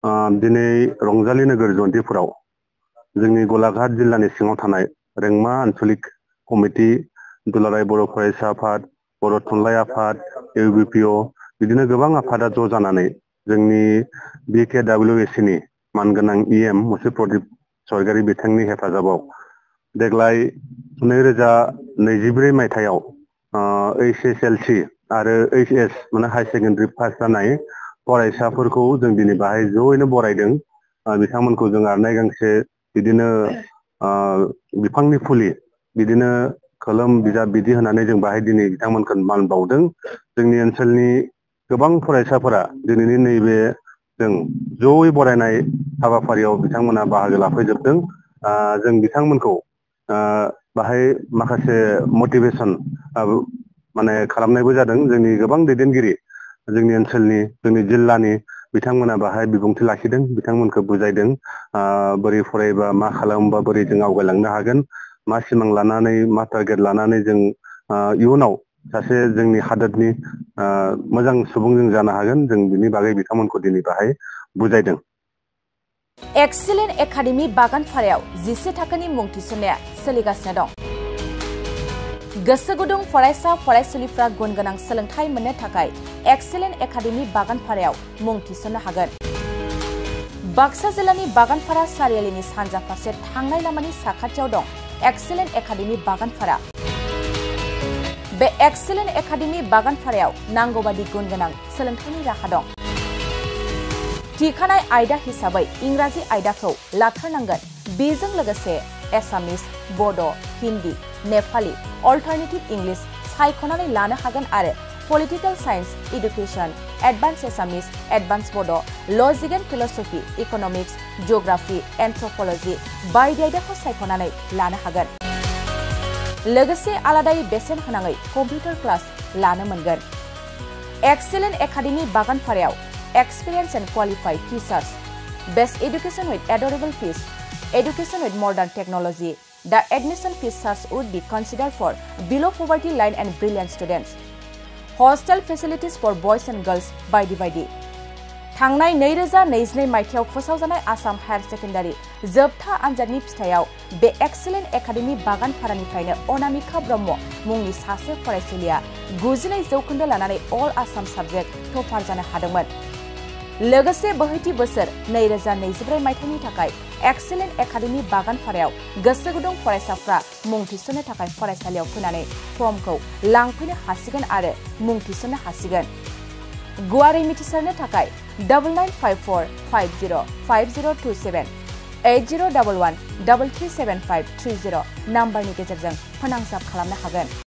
दिनै रंजालि नोगोर जयन्तीपुराव जोंनि गलाघाट जिल्लानि सिङाव थानाय रेंमा आन्चलिक कमिटि, दुलाराय बर' फरायसा आफाद, बर' थुनलाइ आफाद, इउबिपिअ बिदिनो गोबां आफादा ज' जानानै जोंनि BKWSCनि मानगोनां EM मुसुर प्रदीप स्वरगारी बिथांनि हेफाजाबाव देग्लाय 2024 मायथाइयाव HSLC आरो HS माने हाई सेकेन्डारि पास जानाय फरायसाफोरखौ जों दिनै बाहाय ज'यैनो बरायदों। बिथांमोनखौ जों आर'नाइ गांसे, बिदिनो बिफांनि फुलि, बिदिनो खोलोम बिजाब बिदि होनानै जों बाहाय दिनै बिथांमोनखौ मान बावदों। जोंनि ओनसोलनि गोबां फरायसाफोरा दिनैनि नैबे जों जयै बरायनाय हाबाफारियाव बिथांमोना बाहागो लाफैजोबदों। जों बिथांमोनखौ बाहाय माखासे मटिभेसन माने खालामनायबो जादों। जोंनि गोबां दैदेनगिरि जोंनि ओनसोलनि, जोंनि जिल्लानि बिथांमोना बाहाय बिबुंथि लाखिदों, बिथांमोनखौ बुजायदों। बोरै फरायबा मा खालामोबा बोरै जों आवगायलांनो हागोन, मा सिमां लानानै मा टारगेट लानानै जों इयुनाव सासे जोंनि हादोरनि मोजां सुबुं जों जानो हागोन, जों बिनि बागै बिथांमोनखौ दिनै बाहाय बुजायदों। एक्सिलेन्ट एकाडेमि बागानपारायाव 10 थाखोनि मुं थिसननाया सोलिगासिनो दं। गोसो गुदुं फरायसा फरायसुलिफ्रा गुन गोनां सोलोंथाइ मोननो थाखाय एक्सिलेन्ट एकाडेमि बागानपारायाव मुं थिसननो हागोन। बाक्सा जिल्लानि बागानपारा सारियालिनि सानजा फारसे थांनाय लामानि साखाथियाव दं एक्सिलेन्ट एकाडेमि बागानपारा। बे एक्सिलेन्ट एकाडेमि बागानपारायाव नांगौ बादि गुन गोनां सोलोंथाइनि राहा दं। थिखानाय आयदा हिसाबै इंराजि आयदाखौ लाथारनांगोन। बेजों लोगोसे एसामिस, बड', हिन्दी, नेपाली, अल्टारनेटिभ इंलिश सायख'नानै लानो हागोन आरो पलिटिकल साइन्स, एडुकेशन, एडभान्स एसामिस, एडभान्स बड', लजिक एन्ड फिलसफी, इकनमिक्स, जिअग्राफी, एन्थ्रपलजी बायदि आयदाखौ सायख'नानै लानो हागोन। लोगोसे आलादायै बेसेन होनाङै कम्पिउटार क्लास लानो मोनगोन। एक्सिलेन्ट एकाडेमि बागानपारायाव experienced and qualified teachers, best education with adorable fees, education with modern technology. The admission fees charge would be considered for below poverty line and brilliant students. Hostel facilities for boys and girls बायदि। थांनाय 2022 मायथाइयाव फोसावजानाय Assam higher secondary जोबथा आनजादनि फिथाइयाव बे excellent academy बागानपारानिफ्रायनो Anamika Brahma मुंनि सासे फरायसुलिया 92% लानानै अल आसाम साबजेक्ट टपार जानो हादोंमोन। लोगोसे बोहैथि बोसोर 2024 मायथाइनि थाखाय एक्सिलेन्ट एकाडेमि बागानपारायाव गोसो गुदुं फरायसाफ्रा मुं थिसननो थाखाय फरायसालियाव फैनानै फर्मखौ लांफैनो हासिगोन आरो मुं थिसननो हासिगोन। गुवारै मिथिसारनो थाखाय 9954505027 8011337530 नाम्बारनि गेजेरजों फोनांजाब खालामनो हागोन।